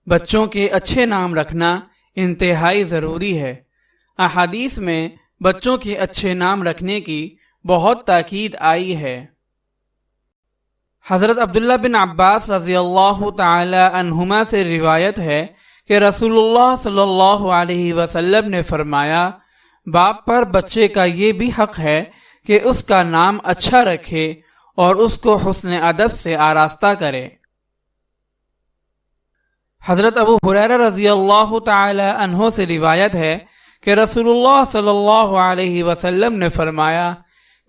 بچوں کے اچھے نام رکھنا انتہائی ضروری ہے۔ احادیث میں بچوں کے اچھے نام رکھنے کی بہت تاکید آئی ہے۔ حضرت عبداللہ بن عباس رضی اللہ تعالی عنہما سے روایت ہے کہ رسول اللہ صلی اللہ علیہ وسلم نے فرمایا، باپ پر بچے کا یہ بھی حق ہے کہ اس کا نام اچھا رکھے اور اس کو حسن ادب سے آراستہ کرے۔ حضرت ابو ہریرہ رضی اللہ تعالی عنہ سے روایت ہے کہ رسول اللہ صلی اللہ علیہ وسلم نے فرمایا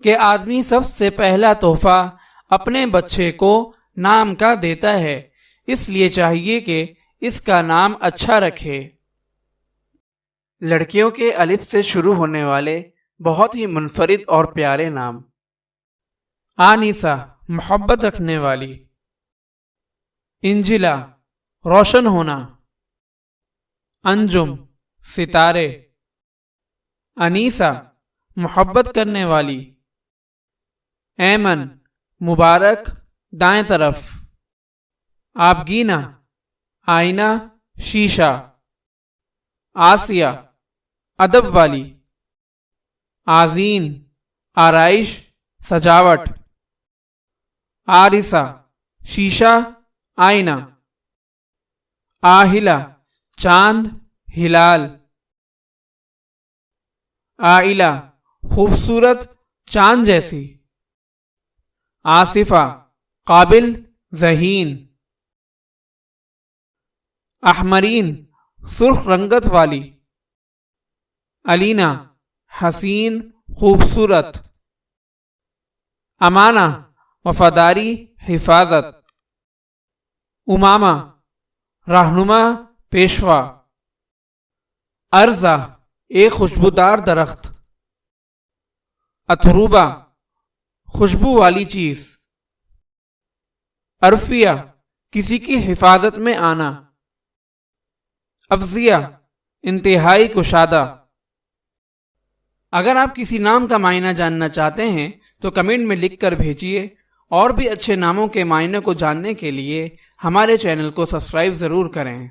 کہ آدمی سب سے پہلا تحفہ اپنے بچے کو نام کا دیتا ہے، اس لیے چاہیے کہ اس کا نام اچھا رکھے۔ لڑکیوں کے الف سے شروع ہونے والے بہت ہی منفرد اور پیارے نام: آنیسہ محبت رکھنے والی، انجلا روشن ہونا، انجم ستارے، انیسہ محبت کرنے والی، ایمن مبارک دائیں طرف، آبگینہ آئینہ شیشہ، آسیہ ادب والی، آذین آرائش سجاوٹ، آرسہ شیشہ آئینہ، آہلہ چاند ہلال، آئلہ خوبصورت چاند جیسی، آصفہ قابل ذہین، احمرین سرخ رنگت والی، علینا حسین خوبصورت، امانہ وفاداری حفاظت، امامہ رہنما پیشوا، ارزہ ایک خوشبودار درخت، اتروبہ خوشبو والی چیز، عرفیہ کسی کی حفاظت میں آنا، افضیہ انتہائی کشادہ۔ اگر آپ کسی نام کا معنی جاننا چاہتے ہیں تو کمنٹ میں لکھ کر بھیجیے، اور بھی اچھے ناموں کے معنی کو جاننے کے لیے ہمارے چینل کو سبسکرائب ضرور کریں۔